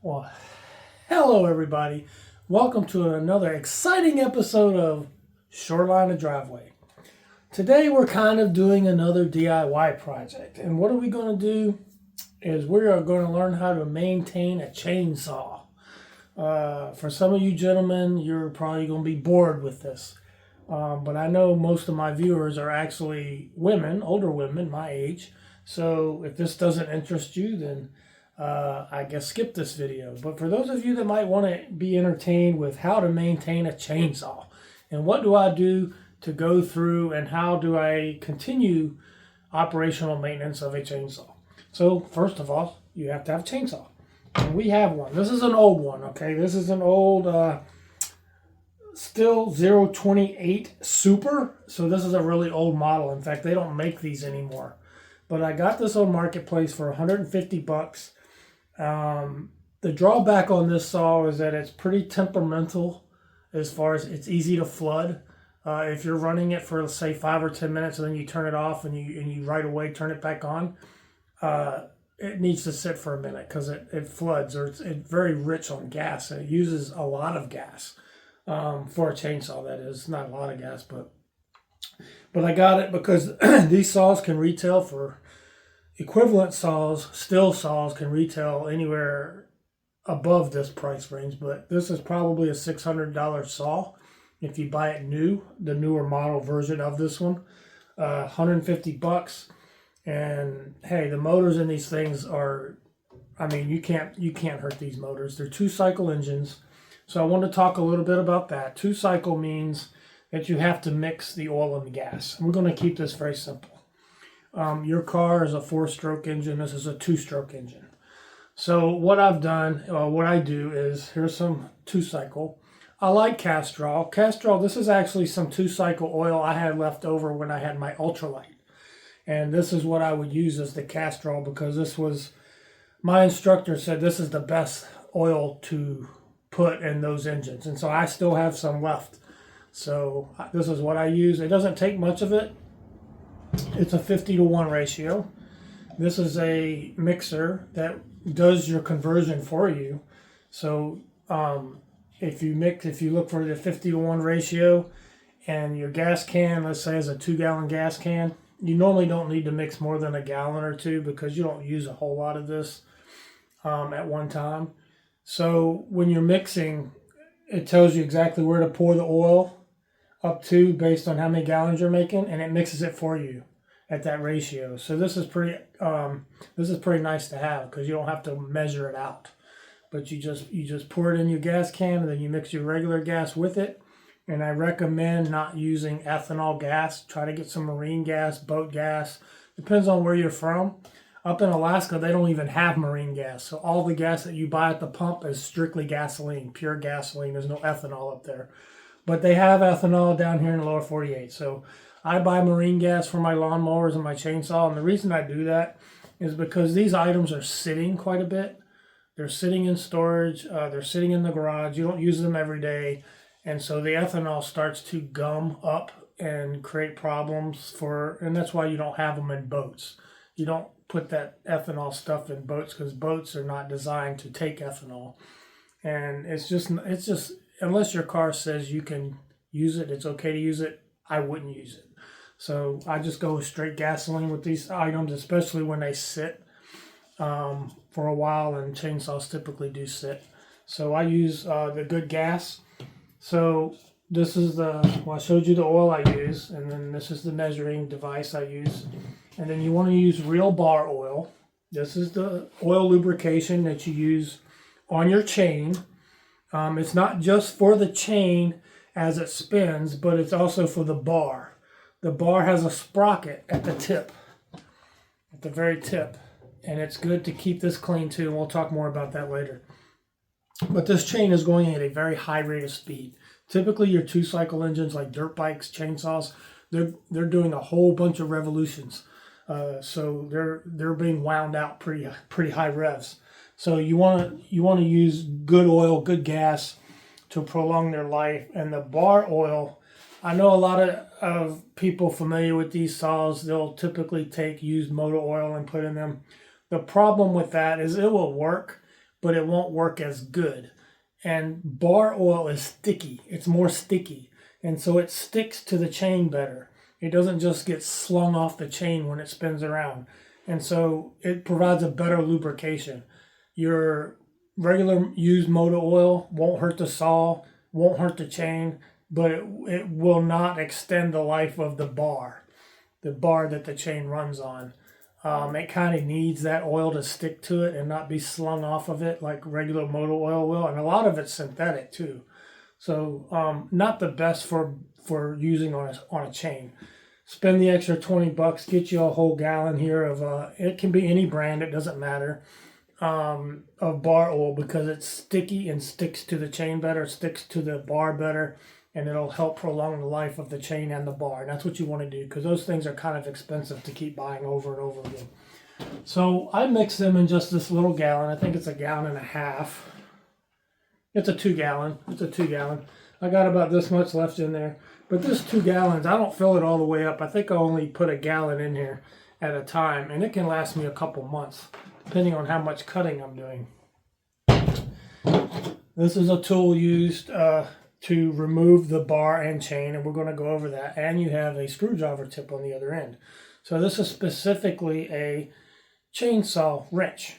Well, hello everybody. Welcome to another exciting episode of Shoreline of Driveway. Today we're kind of doing another DIY project. And what are we going to do is we are going to learn how to maintain a chainsaw. For some of you gentlemen, you're probably going to be bored with this. But I know most of my viewers are actually women, older women, my age. So if this doesn't interest you, then I guess skip this video. But for those of you that might want to be entertained with how to maintain a chainsaw and what do I do to go through and how do I continue operational maintenance of a chainsaw. So first of all, you have to have a chainsaw. And we have one. This is an old one, okay? This is an old still 028 Super. So this is a really old model. In fact, they don't make these anymore. But I got this on Marketplace for 150 bucks. The drawback on this saw is that it's pretty temperamental as far as it's easy to flood. If you're running it for, say, 5 or 10 minutes and then you turn it off and you right away turn it back on, it needs to sit for a minute because it floods, or it's very rich on gas. It uses a lot of gas for a chainsaw, that is. Not a lot of gas, but I got it because these saws can retail for equivalent saws. Steel saws can retail anywhere above this price range, but this is probably a $600 saw if you buy it new, the newer model version of this one. 150 bucks. And hey, the motors in these things are, I mean, you can't hurt these motors. They're 2-cycle engines. So I want to talk a little bit about that. 2-cycle means that you have to mix the oil and the gas. We're going to keep this very simple. Your car is a 4-stroke engine. This is a 2-stroke engine. So what I've done, what I do is, here's some 2-cycle. I like Castrol. Castrol, this is actually some 2-cycle oil I had left over when I had my ultralight. And this is what I would use as the Castrol because this was, my instructor said this is the best oil to put in those engines. And so I still have some left. So this is what I use. It doesn't take much of it. It's a 50-to-1 ratio. This is a mixer that does your conversion for you. So if you look for the 50-to-1 ratio and your gas can, let's say, is a 2-gallon gas can, you normally don't need to mix more than a gallon or two because you don't use a whole lot of this at one time. So when you're mixing, it tells you exactly where to pour the oil up to based on how many gallons you're making, and it mixes it for you at that ratio. So this is pretty nice to have because you don't have to measure it out. But you just pour it in your gas can and then you mix your regular gas with it. And I recommend not using ethanol gas. Try to get some marine gas, boat gas. Depends on where you're from. Up in Alaska, they don't even have marine gas. So all the gas that you buy at the pump is strictly gasoline, pure gasoline. There's no ethanol up there. But they have ethanol down here in the lower 48. So I buy marine gas for my lawnmowers and my chainsaw. And the reason I do that is because these items are sitting quite a bit. They're sitting in storage. They're sitting in the garage. You don't use them every day. And so the ethanol starts to gum up and create problems and that's why you don't have them in boats. You don't put that ethanol stuff in boats because boats are not designed to take ethanol. And it's just, unless your car says you can use it, it's okay to use it, I wouldn't use it. So I just go straight gasoline with these items, especially when they sit for a while, and chainsaws typically do sit. So I use the good gas. So this is I showed you the oil I use, and then this is the measuring device I use. And then you want to use real bar oil. This is the oil lubrication that you use on your chain. It's not just for the chain as it spins, but it's also for the bar. The bar has a sprocket at the tip, at the very tip. And it's good to keep this clean too, and we'll talk more about that later. But this chain is going at a very high rate of speed. Typically your 2-cycle engines like dirt bikes, chainsaws, they're doing a whole bunch of revolutions. So they're being wound out pretty high revs. So you want to use good oil, good gas to prolong their life. And the bar oil, I know a lot of people familiar with these saws, they'll typically take used motor oil and put in them. The problem with that is it will work, but it won't work as good. And bar oil is sticky. It's more sticky. And so it sticks to the chain better. It doesn't just get slung off the chain when it spins around. And so it provides a better lubrication. Your regular used motor oil won't hurt the saw, won't hurt the chain, but it will not extend the life of the bar that the chain runs on. It kind of needs that oil to stick to it and not be slung off of it like regular motor oil will. And a lot of it's synthetic too. So not the best for using on a chain. Spend the extra $20, get you a whole gallon here of, it can be any brand, it doesn't matter, of bar oil, because it's sticky and sticks to the chain better, sticks to the bar better, and it'll help prolong the life of the chain and the bar. And that's what you want to do, because those things are kind of expensive to keep buying over and over again. So I mix them in just this little gallon. I think it's 1.5 gallons. It's a 2 gallon. It's a 2 gallon. I got about this much left in there. But this 2 gallons, I don't fill it all the way up. I think I only put 1 gallon in here at a time. And it can last me a couple months, depending on how much cutting I'm doing. This is a tool used to remove the bar and chain, and we're going to go over that. And you have a screwdriver tip on the other end. So this is specifically a chainsaw wrench.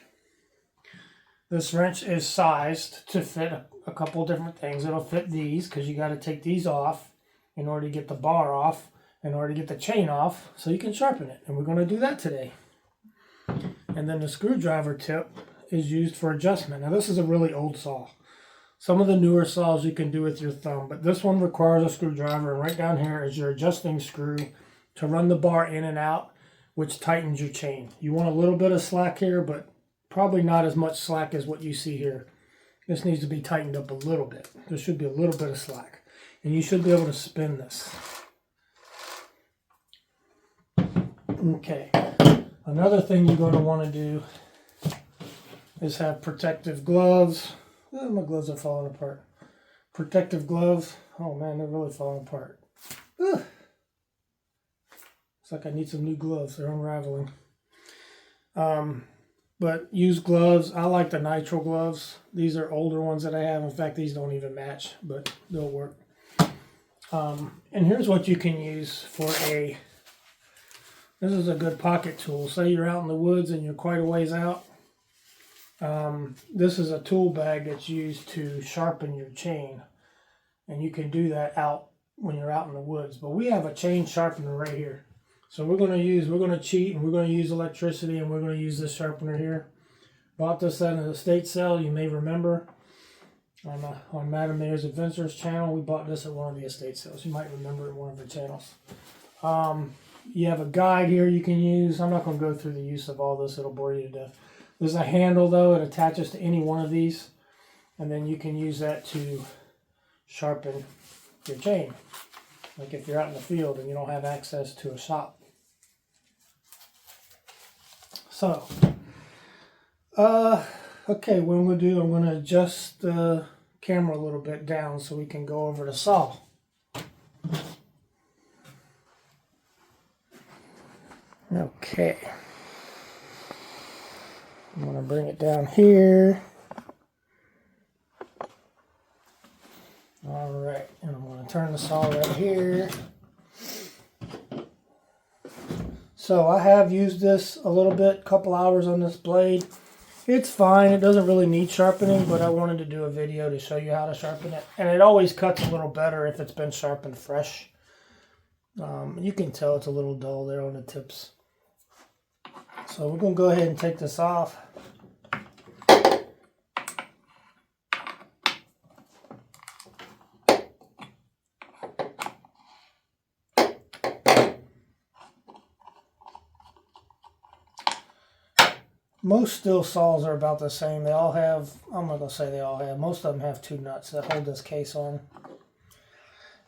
This wrench is sized to fit a couple different things. It'll fit these, because you got to take these off in order to get the bar off, in order to get the chain off, so you can sharpen it. And we're going to do that today. And then the screwdriver tip is used for adjustment. Now this is a really old saw. Some of the newer saws you can do with your thumb, but this one requires a screwdriver, and right down here is your adjusting screw to run the bar in and out, which tightens your chain. You want a little bit of slack here, but probably not as much slack as what you see here. This needs to be tightened up a little bit. There should be a little bit of slack. And you should be able to spin this. Okay. Another thing you're going to want to do is have protective gloves. Oh, my gloves are falling apart. Protective gloves. Oh man, they're really falling apart. Ugh. Looks like I need some new gloves. They're unraveling. But use gloves. I like the nitro gloves. These are older ones that I have. In fact, these don't even match, but they'll work. And here's what you can use for this is a good pocket tool. Say you're out in the woods and you're quite a ways out. This is a tool bag that's used to sharpen your chain. And you can do that when you're out in the woods. But we have a chain sharpener right here. So we're going to cheat, and we're going to use electricity, and we're going to use this sharpener here. Bought this at an estate sale, you may remember. On Madam Mayor's Adventures channel, we bought this at one of the estate sales. You might remember it in one of her channels. You have a guide here you can use. I'm not going to go through the use of all this. It'll bore you to death. There's a handle, though. It attaches to any one of these. And then you can use that to sharpen your chain. Like if you're out in the field and you don't have access to a shop. So, okay, what I'm going to do, I'm going to adjust the camera a little bit down so we can go over the saw. Okay. I'm going to bring it down here. All right, and I'm going to turn the saw right here. So I have used this a little bit, couple hours on this blade. It's fine. It doesn't really need sharpening, but I wanted to do a video to show you how to sharpen it. And it always cuts a little better if it's been sharpened fresh. You can tell it's a little dull there on the tips. So we're going to go ahead and take this off. Most steel saws are about the same. They all have, I'm not going to say they all have, most of them have 2 nuts that hold this case on.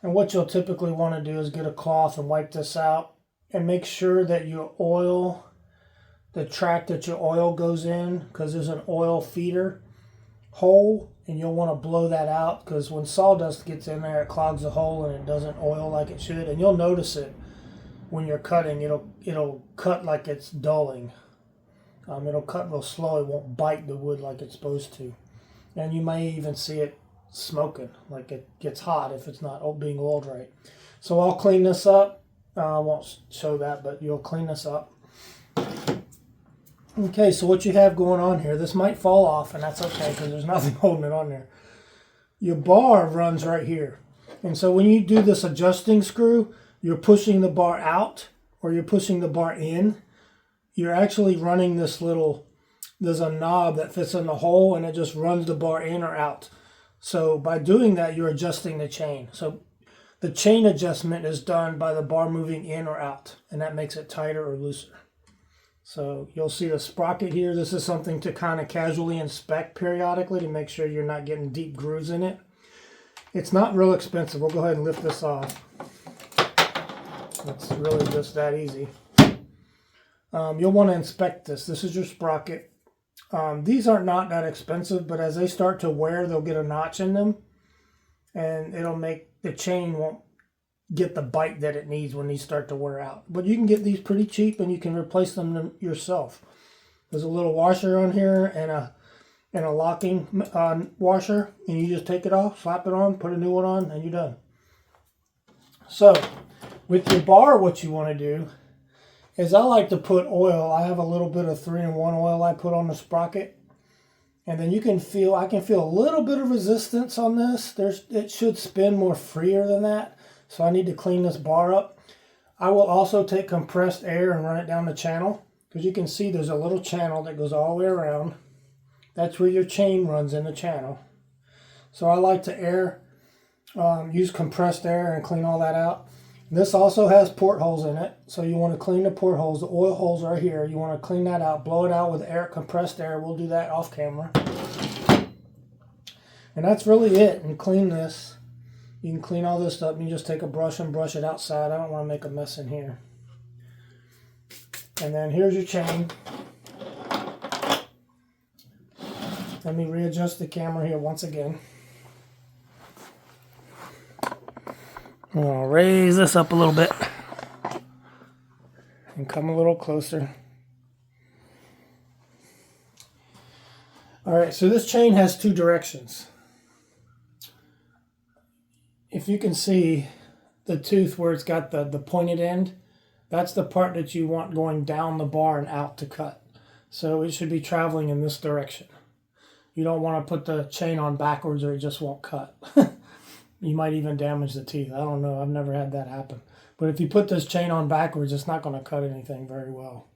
And what you'll typically want to do is get a cloth and wipe this out and make sure that you oil the track that your oil goes in, because there's an oil feeder hole and you'll want to blow that out, because when sawdust gets in there it clogs the hole and it doesn't oil like it should. And you'll notice it when you're cutting. It'll cut like it's dulling. It'll cut real slow. It won't bite the wood like it's supposed to. And you may even see it smoking, like it gets hot if it's not being oiled right. So I'll clean this up. I won't show that, but you'll clean this up. Okay, so what you have going on here, this might fall off, and that's okay because there's nothing holding it on there. Your bar runs right here. And so when you do this adjusting screw, you're pushing the bar out or you're pushing the bar in. You're actually running this little, there's a knob that fits in the hole and it just runs the bar in or out. So by doing that, you're adjusting the chain. So the chain adjustment is done by the bar moving in or out, and that makes it tighter or looser. So you'll see the sprocket here. This is something to kind of casually inspect periodically to make sure you're not getting deep grooves in it. It's not real expensive. We'll go ahead and lift this off. It's really just that easy. You'll want to inspect this. This is your sprocket. These are not that expensive, but as they start to wear, they'll get a notch in them, and it'll make the chain won't get the bite that it needs when these start to wear out. But you can get these pretty cheap, and you can replace them yourself. There's a little washer on here and a locking washer, and you just take it off, slap it on, put a new one on, and you're done. So with your bar, what you want to do is I like to put oil. I have a little bit of 3-in-1 oil I put on the sprocket. And then you can feel, I can feel a little bit of resistance on this. It should spin more freer than that. So I need to clean this bar up. I will also take compressed air and run it down the channel. Because you can see there's a little channel that goes all the way around. That's where your chain runs in the channel. So I like to use compressed air and clean all that out. This also has portholes in it, so you want to clean the portholes. The oil holes are here. You want to clean that out, blow it out with air, compressed air. We'll do that off camera. And that's really it. And clean this. You can clean all this up. You just take a brush and brush it outside. I don't want to make a mess in here. And then here's your chain. Let me readjust the camera here once again. I'm going to raise this up a little bit and come a little closer. All right, so this chain has two directions. If you can see the tooth where it's got the pointed end, that's the part that you want going down the bar and out to cut. So it should be traveling in this direction. You don't want to put the chain on backwards or it just won't cut. You might even damage the teeth. I don't know. I've never had that happen. But if you put this chain on backwards, it's not going to cut anything very well.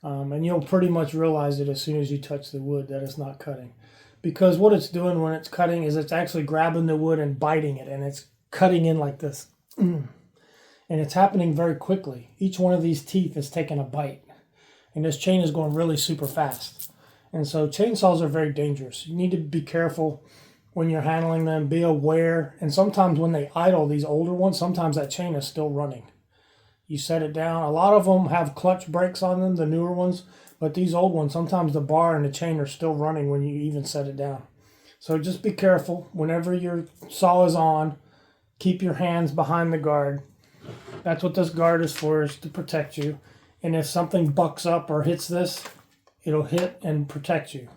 And you'll pretty much realize it as soon as you touch the wood that it's not cutting. Because what it's doing when it's cutting is it's actually grabbing the wood and biting it. And it's cutting in like this. And it's happening very quickly. Each one of these teeth is taking a bite. And this chain is going really super fast. And so chainsaws are very dangerous. You need to be careful when you're handling them, be aware. And sometimes when they idle, these older ones, sometimes that chain is still running. You set it down. A lot of them have clutch brakes on them, the newer ones. But these old ones, sometimes the bar and the chain are still running when you even set it down. So just be careful. Whenever your saw is on, keep your hands behind the guard. That's what this guard is for, is to protect you. And if something bucks up or hits this, it'll hit and protect you.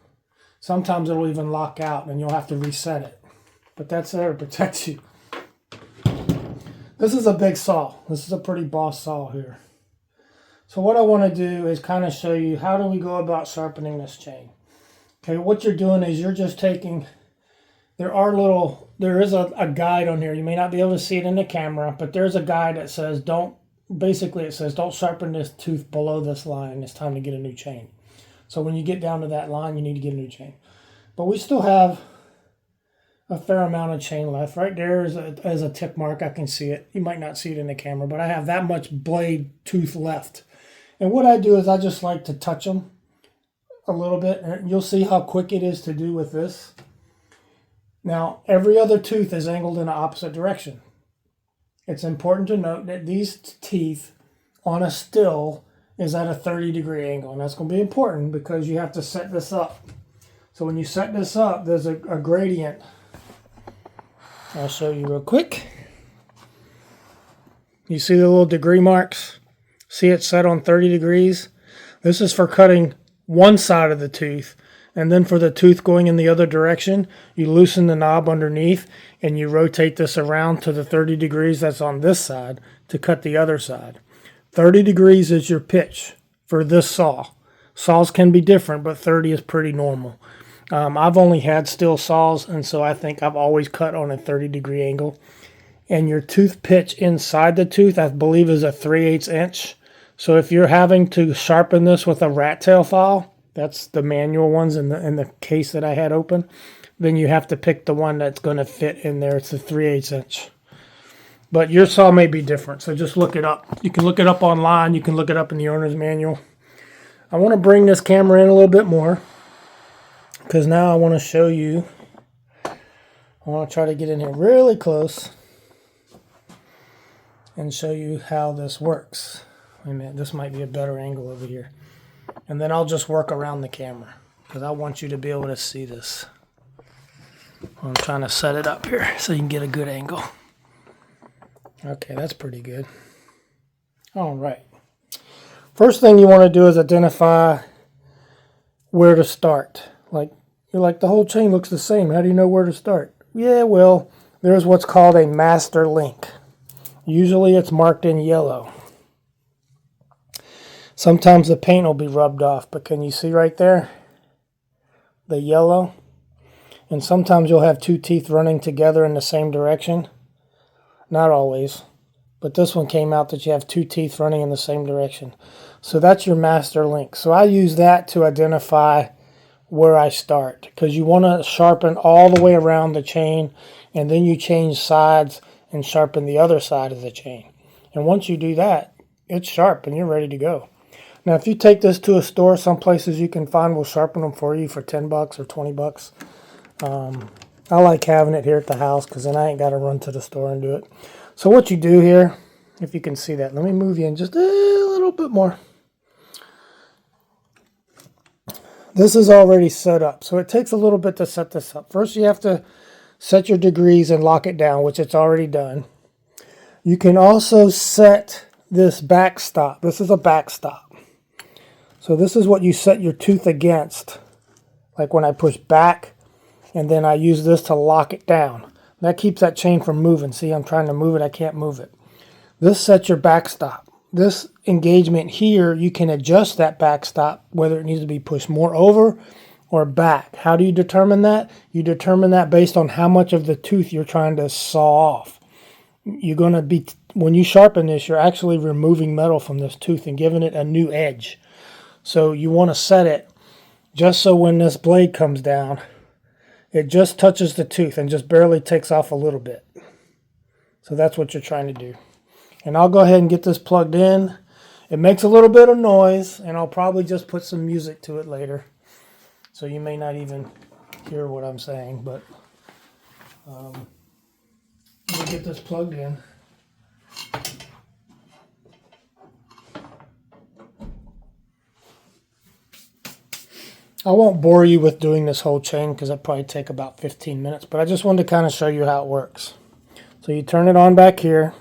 Sometimes it'll even lock out and you'll have to reset it. But that's there to protect you. This is a big saw. This is a pretty boss saw here. So what I want to do is kind of show you how do we go about sharpening this chain. Okay, what you're doing is you're just taking, there is a guide on here. You may not be able to see it in the camera, but there's a guide that says don't sharpen this tooth below this line. It's time to get a new chain. So when you get down to that line, you need to get a new chain. But we still have a fair amount of chain left. Right there is a tip mark. I can see it. You might not see it in the camera, but I have that much blade tooth left. And what I do is I just like to touch them a little bit. And you'll see how quick it is to do with this. Now, every other tooth is angled in the opposite direction. It's important to note that these teeth on a still is at a 30-degree angle. And that's going to be important because you have to set this up. So when you set this up, there's a gradient. I'll show you real quick. You see the little degree marks? See it set on 30 degrees? This is for cutting one side of the tooth. And then for the tooth going in the other direction, you loosen the knob underneath and you rotate this around to the 30 degrees that's on this side to cut the other side. 30 degrees is your pitch for this saw. Saws can be different, but 30 is pretty normal. I've only had steel saws, and so I think I've always cut on a 30-degree angle. And your tooth pitch inside the tooth, I believe, is a 3/8 inch. So if you're having to sharpen this with a rat tail file, that's the manual ones in the case that I had open, then you have to pick the one that's going to fit in there. It's a 3/8 inch. But your saw may be different, so just look it up. You can look it up online. You can look it up in the owner's manual. I want to bring this camera in a little bit more because now I want to show you. I want to try to get in here really close and show you how this works. Wait a minute, this might be a better angle over here. And then I'll just work around the camera because I want you to be able to see this. I'm trying to set it up here so you can get a good angle. Okay, that's pretty good. All right. First thing you want to do is identify where to start. You're like, the whole chain looks the same. How do you know where to start? Yeah, well, there's what's called a master link. Usually it's marked in yellow. Sometimes the paint will be rubbed off, but can you see right there? The yellow? And sometimes you'll have two teeth running together in the same direction. Not always, but this one came out that you have two teeth running in the same direction. So that's your master link. So I use that to identify where I start, because you want to sharpen all the way around the chain, and then you change sides and sharpen the other side of the chain. And once you do that, it's sharp and you're ready to go. Now, if you take this to a store, some places you can find will sharpen them for you for 10 bucks or 20 bucks. I like having it here at the house because then I ain't got to run to the store and do it. So what you do here, if you can see that, let me move you in just a little bit more. This is already set up, so it takes a little bit to set this up. First, you have to set your degrees and lock it down, which it's already done. You can also set this backstop. This is a backstop. So this is what you set your tooth against. Like when I push back, and then I use this to lock it down. That keeps that chain from moving. See, I'm trying to move it. I can't move it. This sets your backstop. This engagement here, you can adjust that backstop, whether it needs to be pushed more over or back. How do you determine that? You determine that based on how much of the tooth you're trying to saw off. You're going to be, when you sharpen this, you're actually removing metal from this tooth and giving it a new edge. So you want to set it just so when this blade comes down, it just touches the tooth and just barely takes off a little bit. So that's what you're trying to do. And I'll go ahead and get this plugged in. It makes a little bit of noise, and I'll probably just put some music to it later. So you may not even hear what I'm saying, but we'll get this plugged in. I won't bore you with doing this whole chain because it'll probably take about 15 minutes, but I just wanted to kind of show you how it works. So you turn it on back here.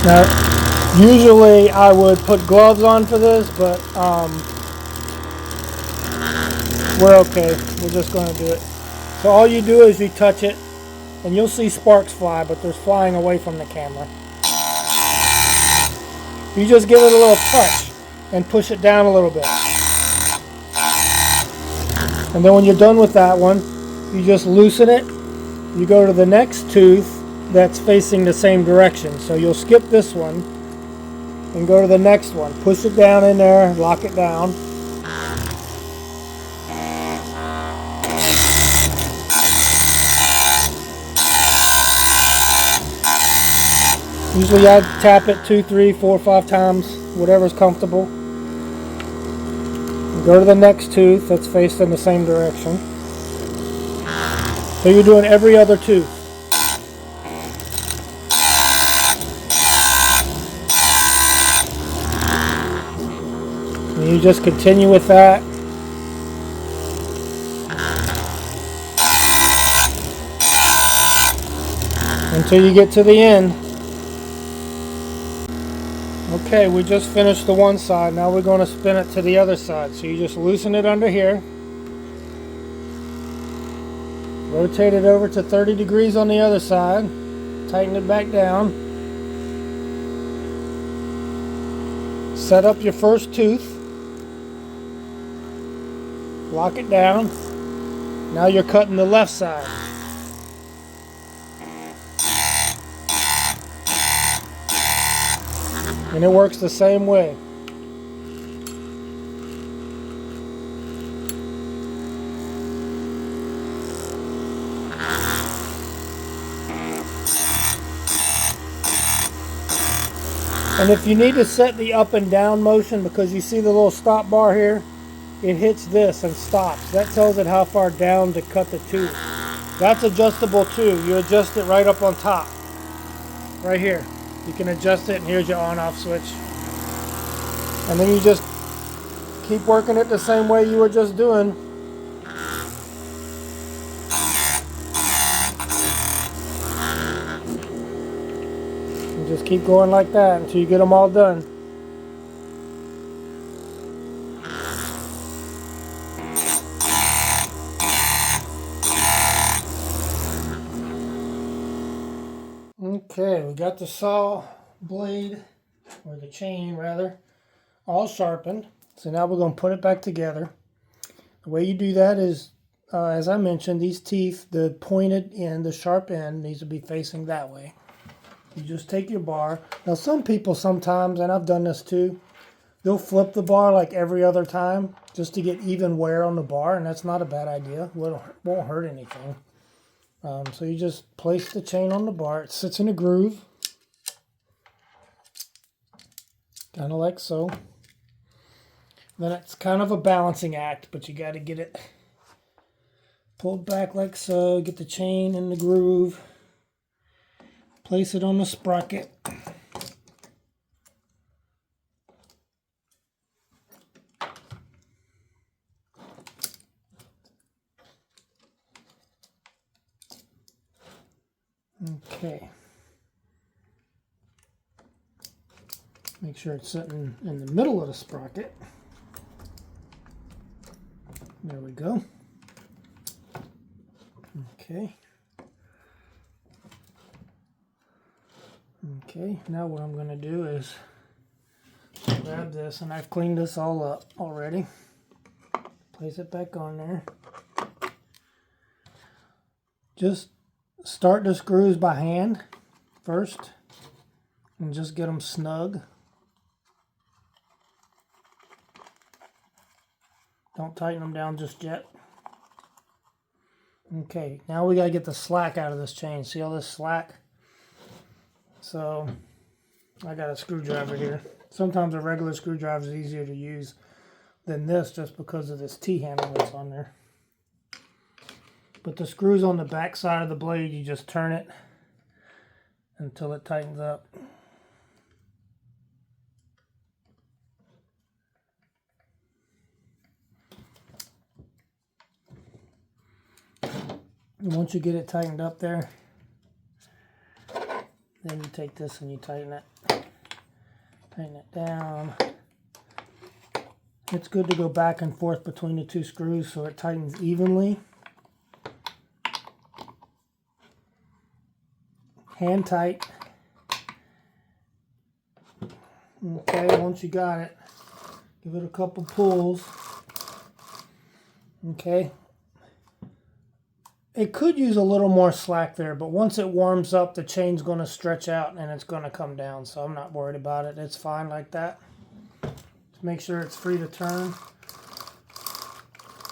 Now, usually I would put gloves on for this, but we're okay. We're just going to do it. So all you do is you touch it, and you'll see sparks fly, but they're flying away from the camera. You just give it a little touch and push it down a little bit. And then when you're done with that one, you just loosen it. You go to the next tooth that's facing the same direction. So you'll skip this one and go to the next one. Push it down in there, lock it down. Usually I tap it 2, 3, 4, 5 times, whatever's comfortable. Go to the next tooth that's faced in the same direction. So you're doing every other tooth. And you just continue with that. Until you get to the end. Okay, we just finished the one side. Now we're going to spin it to the other side. So you just loosen it under here. Rotate it over to 30 degrees on the other side. Tighten it back down. Set up your first tooth. Lock it down. Now you're cutting the left side. And it works the same way. And if you need to set the up and down motion, because you see the little stop bar here, it hits this and stops. That tells it how far down to cut the tooth. That's adjustable too. You adjust it right up on top. Right here. You can adjust it, and here's your on-off switch. And then you just keep working it the same way you were just doing. And just keep going like that until you get them all done. Okay, we got the saw blade, or the chain rather, all sharpened. So now we're going to put it back together. The way you do that is, as I mentioned, these teeth, the pointed end, the sharp end, needs to be facing that way. You just take your bar. Now some people sometimes, and I've done this too, they'll flip the bar like every other time just to get even wear on the bar, and that's not a bad idea. It won't hurt anything. So you just place the chain on the bar. It sits in a groove, kind of like so. Then it's kind of a balancing act, but you got to get it pulled back like so. Get the chain in the groove. Place it on the sprocket. Okay. Make sure it's sitting in the middle of the sprocket. There we go. Okay. Okay, now what I'm going to do is grab this, and I've cleaned this all up already. Place it back on there. Just start the screws by hand first and just get them snug. Don't tighten them down just yet. Okay, now we got to get the slack out of this chain. See all this slack? So I got a screwdriver here. Sometimes a regular screwdriver is easier to use than this just because of this T-handle that's on there. But the screws on the back side of the blade, you just turn it until it tightens up. And once you get it tightened up there, then you take this and you tighten it down. It's good to go back and forth between the two screws so it tightens evenly. Hand tight. Okay, once you got it, give it a couple pulls. Okay. It could use a little more slack there, but once it warms up, the chain's going to stretch out and it's going to come down, so I'm not worried about it. It's fine like that. Just make sure it's free to turn.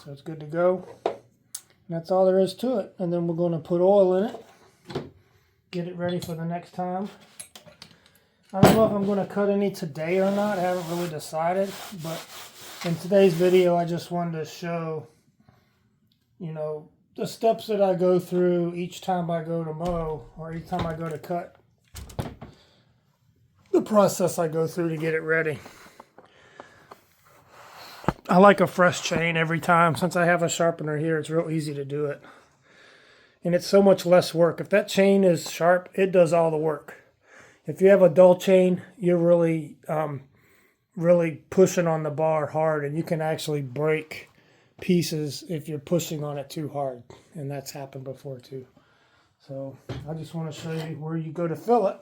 So it's good to go. And that's all there is to it. And then we're going to put oil in it. Get it ready for the next time. I don't know if I'm going to cut any today or not. I haven't really decided. But in today's video, I just wanted to show, you know, the steps that I go through each time I go to mow or each time I go to cut. The process I go through to get it ready. I like a fresh chain every time. Since I have a sharpener here, it's real easy to do it. And it's so much less work. If that chain is sharp, it does all the work. If you have a dull chain, you're really really pushing on the bar hard, and you can actually break pieces if you're pushing on it too hard, and that's happened before too. So I just want to show you where you go to fill it.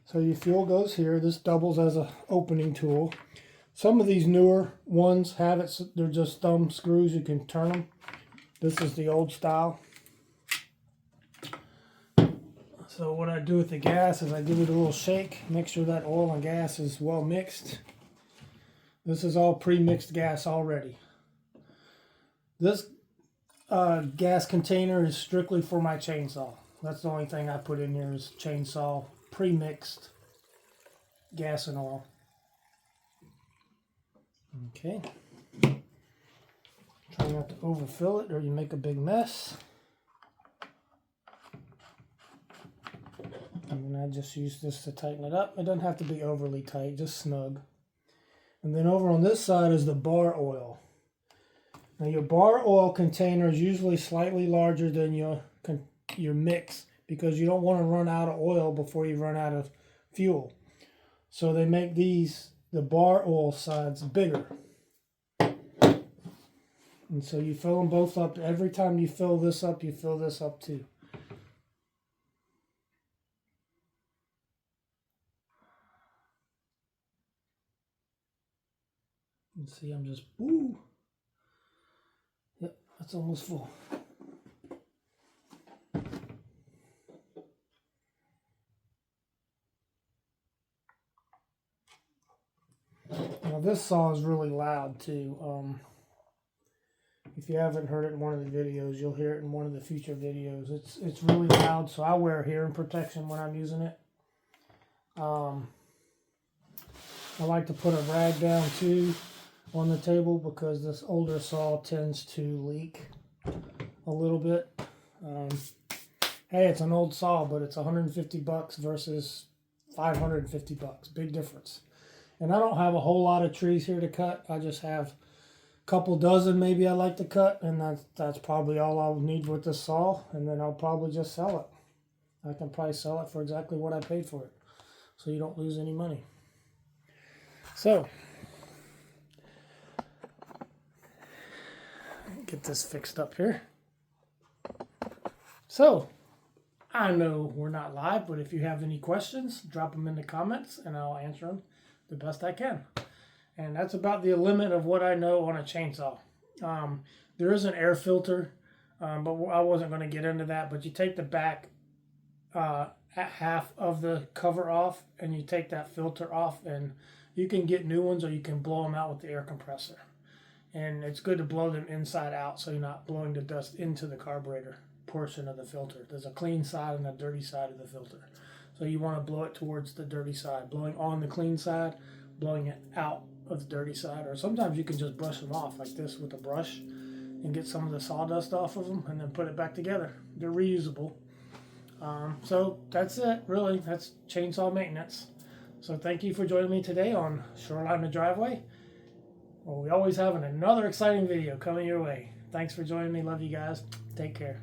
So your fuel goes here. This doubles as an opening tool. Some of these newer ones have it, they're just thumb screws, you can turn them. This is the old style. So what I do with the gas is I give it a little shake, make sure that oil and gas is well mixed. This is all pre-mixed gas already. This gas container is strictly for my chainsaw. That's the only thing I put in here is chainsaw pre-mixed gas and oil. Okay. Try not to overfill it or you make a big mess. And then I just use this to tighten it up. It doesn't have to be overly tight, just snug. And then over on this side is the bar oil. Now your bar oil container is usually slightly larger than your mix because you don't want to run out of oil before you run out of fuel. So they make these, the bar oil sides, bigger. And so you fill them both up. Every time you fill this up, you fill this up too. You see, I'm just, woo. Yep, that's almost full. Now this saw is really loud too. If you haven't heard it in one of the videos, you'll hear it in one of the future videos. It's really loud, so I wear hearing protection when I'm using it. I like to put a rag down too on the table because this older saw tends to leak a little bit. Hey, it's an old saw, but it's $150 versus $550. Big difference. And I don't have a whole lot of trees here to cut. I just have a couple dozen maybe I like to cut, and that's probably all I'll need with this saw, and then I'll probably just sell it. I can probably sell it for exactly what I paid for it, so you don't lose any money. So, get this fixed up here. So, I know we're not live, but if you have any questions, drop them in the comments and I'll answer them the best I can. And that's about the limit of what I know on a chainsaw. There is an air filter, but I wasn't going to get into that. But you take the back half of the cover off and you take that filter off, and you can get new ones or you can blow them out with the air compressor. And it's good to blow them inside out so you're not blowing the dust into the carburetor portion of the filter. There's a clean side and a dirty side of the filter. So you want to blow it towards the dirty side, blowing on the clean side, blowing it out of the dirty side. Or sometimes you can just brush them off like this with a brush and get some of the sawdust off of them and then put it back together. They're reusable. So that's it, really. That's chainsaw maintenance. So thank you for joining me today on Shoreline the Driveway. Well, we always have another exciting video coming your way. Thanks for joining me. Love you guys. Take care.